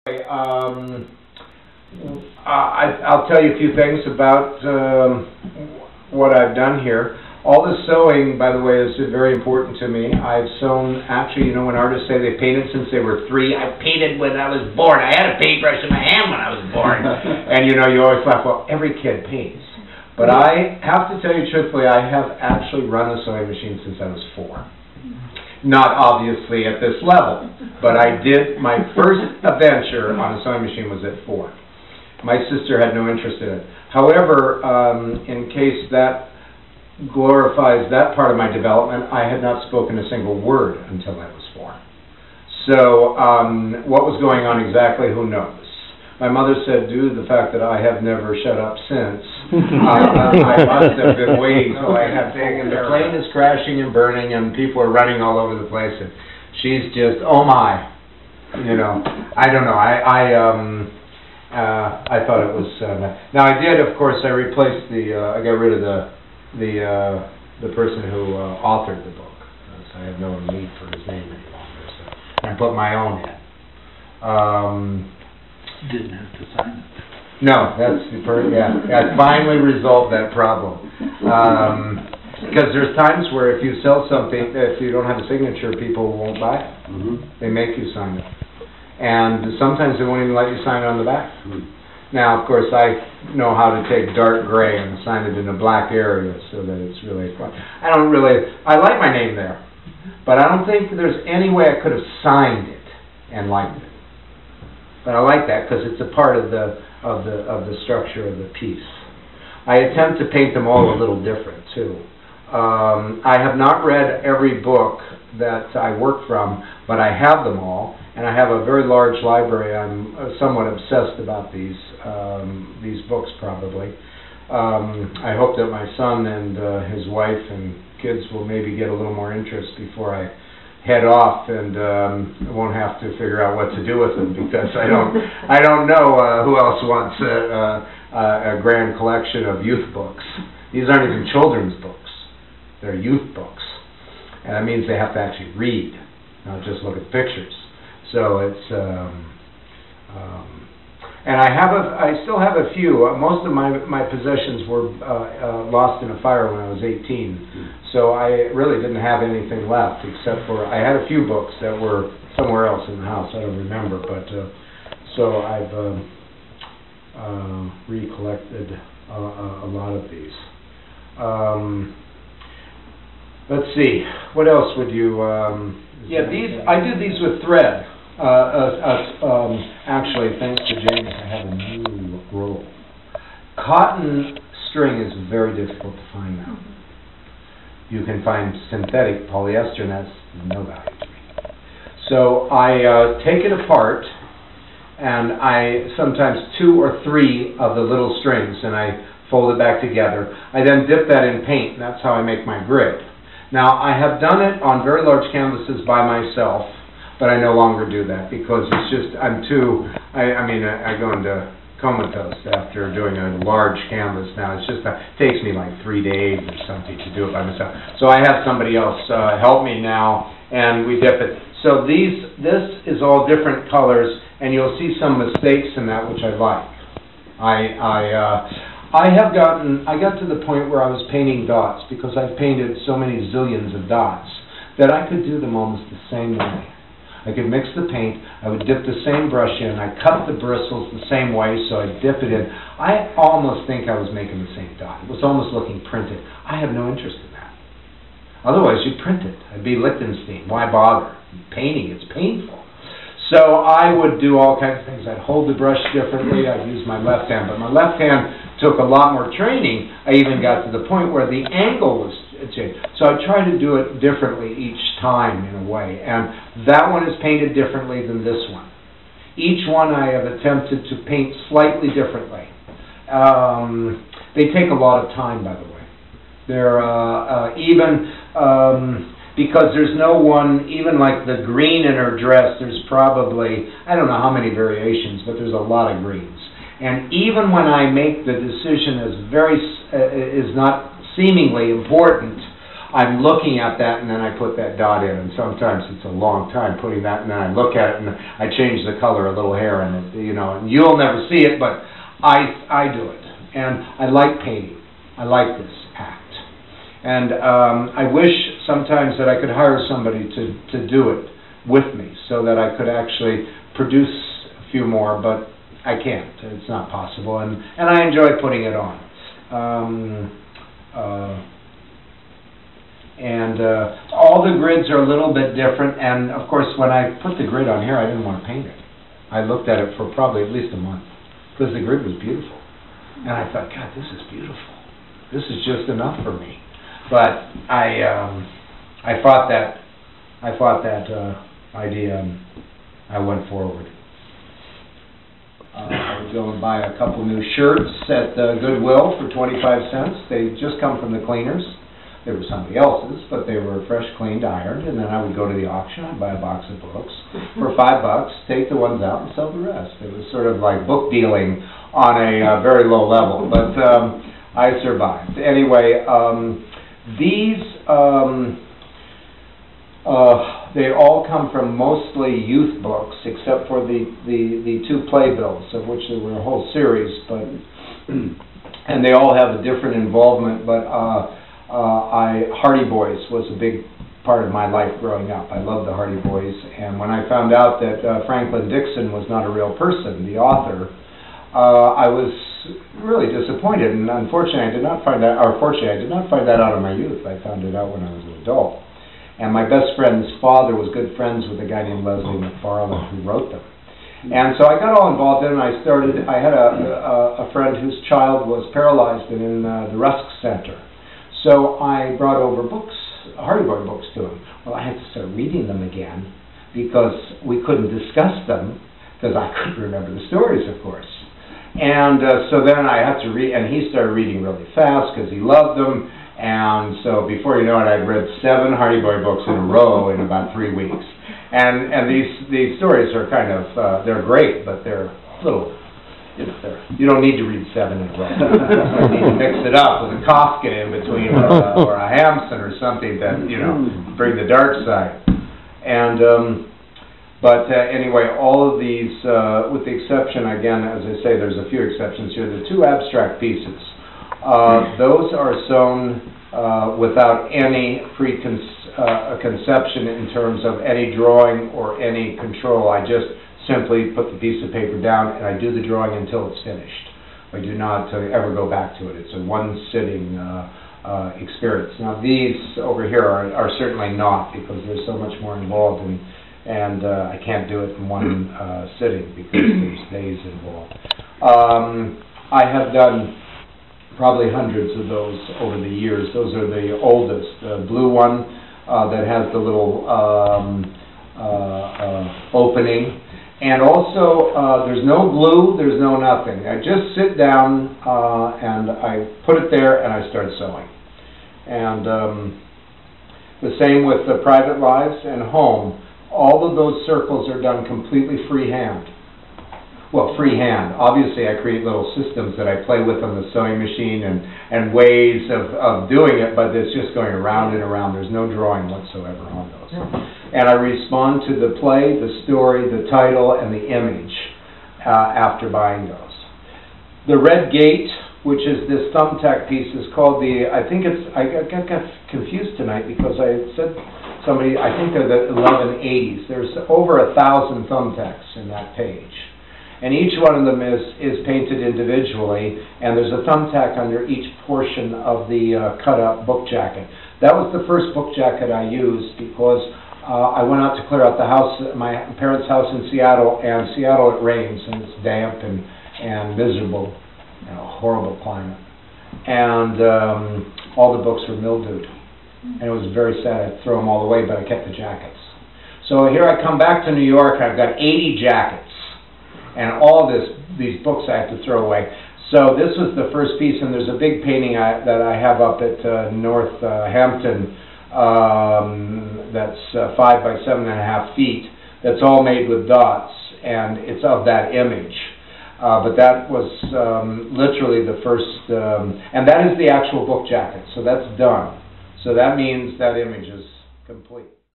I'll tell you a few things about what I've done here. All the sewing, by the way, is very important to me. I've sewn, actually, you know, when artists say they painted since they were 3, I painted when I was born. I had a paintbrush in my hand when I was born. And you know, you always laugh, well, every kid paints. But I have to tell you truthfully, I have actually run a sewing machine since I was 4. Not obviously at this level, but I did. My first adventure on a sewing machine was at 4. My sister had no interest in it. However, in case that glorifies that part of my development, I had not spoken a single word until I was 4. So what was going on exactly, who knows? My mother said, due to the fact that I have never shut up since, I must have been waiting till I had thing, and the plane is crashing and burning, and people are running all over the place, and she's just, oh my, you know, I don't know, I thought it was, now I did, of course, I replaced I got rid of the person who authored the book, so I have no need for his name any longer, so I put my own in. Didn't have to sign it. No, that's I finally resolved that problem. Because there's times where if you sell something, if you don't have a signature, people won't buy it. They make you sign it. And sometimes they won't even let you sign it on the back. Now, of course, I know how to take dark gray and sign it in a black area so that it's really fun. I like my name there, but I don't think there's any way I could have signed it and liked it. But I like that because it's a part of the structure of the piece. I attempt to paint them all a little different too. I have not read every book that I work from, but I have them all, and I have a very large library. I'm somewhat obsessed about these books probably. I hope that my son and his wife and kids will maybe get a little more interest before I head off, and won't have to figure out what to do with them, because I don't know who else wants a grand collection of youth books. These aren't even children's books; they're youth books, and that means they have to actually read, not just look at pictures. So it's and I still have a few. Most of my possessions were lost in a fire when I was 18. So I really didn't have anything left, except for I had a few books that were somewhere else in the house. I don't remember, but so I've recollected a lot of these. Let's see, what else would you? Yeah, I did these with thread. Actually, thanks to James, I have a new roll. Cotton string is very difficult to find now. You can find synthetic polyester, and that's no value to me. So I take it apart, and I sometimes 2 or 3 of the little strings, and I fold it back together. I then dip that in paint, and that's how I make my grid. Now, I have done it on very large canvases by myself, but I no longer do that because it's just, I go into comatose after doing a large canvas now. It's just, it takes me like 3 days or something to do it by myself. So I have somebody else help me now, and we dip it. So this is all different colors, and you'll see some mistakes in that, which I like. I got to the point where I was painting dots, because I've painted so many zillions of dots, that I could do them almost the same way. I could mix the paint, I would dip the same brush in, I cut the bristles the same way, so I'd dip it in. I almost think I was making the same dot. It was almost looking printed. I have no interest in that. Otherwise, you'd print it. I'd be Lichtenstein. Why bother? Painting, it's painful. So I would do all kinds of things. I'd hold the brush differently. I'd use my left hand. But my left hand took a lot more training. I even got to the point where the angle was changed. So I try to do it differently each time in a way. And that one is painted differently than this one. Each one I have attempted to paint slightly differently. They take a lot of time, by the way. They're because there's no one, even like the green in her dress, there's probably, I don't know how many variations, but there's a lot of greens. And even when I make the decision is not seemingly important, I'm looking at that, and then I put that dot in, and sometimes it's a long time putting that, and then I look at it, and I change the color a little hair, and and you'll never see it, but I do it, and I like painting. I like this act, and I wish sometimes that I could hire somebody to do it with me, so that I could actually produce a few more, but I can't. It's not possible, and I enjoy putting it on. All the grids are a little bit different, and of course when I put the grid on here, I didn't want to paint it. I looked at it for probably at least a month, because the grid was beautiful. And I thought, God, this is beautiful. This is just enough for me. But I fought that idea, and I went forward. I would go and buy a couple new shirts at Goodwill for 25 cents. They just come from the cleaners. They were somebody else's, but they were fresh, cleaned, ironed, and then I would go to the auction, I'd buy a box of books for $5, take the ones out and sell the rest. It was sort of like book dealing on a very low level, but I survived. Anyway, these, they all come from mostly youth books, except for the two playbills, of which there were a whole series, but and they all have a different involvement, but Hardy Boys was a big part of my life growing up. I loved the Hardy Boys, and when I found out that Franklin Dixon was not a real person, the author, I was really disappointed, and unfortunately I did not find that, or fortunately I did not find that out in my youth. I found it out when I was an adult. And my best friend's father was good friends with a guy named Leslie McFarland who wrote them. And so I got all involved in it, and I had a friend whose child was paralyzed and in the Rusk Center. So I brought over books, Hardy Boy books to him. Well, I had to start reading them again because we couldn't discuss them because I couldn't remember the stories, of course. And so then I had to read, and he started reading really fast because he loved them. And so before you know it, I'd read 7 Hardy Boy books in a row in about 3 weeks. And these stories are kind of, they're great, but they're little, you don't need to read 7 in a row. You need to mix it up with a Kafka in between, or a Hampson or something that, bring the dark side. And, anyway, all of these, with the exception, again, as I say, there's a few exceptions here, the 2 abstract pieces. Those are sewn without any conception in terms of any drawing or any control. I just simply put the piece of paper down and I do the drawing until it's finished. I do not ever go back to it. It's a one-sitting experience. Now these over here are certainly not, because there's so much more involved, and I can't do it in one sitting because there's days involved. I have done probably hundreds of those over the years. Those are the oldest. The blue one that has the little opening. And also, there's no glue, there's no nothing. I just sit down and I put it there and I start sewing. And the same with the Private Lives and Home. All of those circles are done completely freehand. Well, freehand. Obviously, I create little systems that I play with on the sewing machine and ways of doing it, but it's just going around and around. There's no drawing whatsoever on those. And I respond to the play, the story, the title, and the image after buying those. The Red Gate, which is this thumbtack piece, is called the, I got confused tonight because I said somebody, I think they're the 1180s. There's over 1,000 thumbtacks in that page. And each one of them is painted individually, and there's a thumbtack under each portion of the cut-up book jacket. That was the first book jacket I used because I went out to clear out the house, my parents' house in Seattle, and Seattle it rains, and it's damp and miserable, horrible climate. And all the books were mildewed, and it was very sad. I'd throw them all away, but I kept the jackets. So here I come back to New York, I've got 80 jackets. And all these books I have to throw away. So this was the first piece, and there's a big painting that I have up at Northampton that's 5 by 7.5 feet. That's all made with dots, and it's of that image. But that was literally the first, and that is the actual book jacket. So that's done. So that means that image is complete.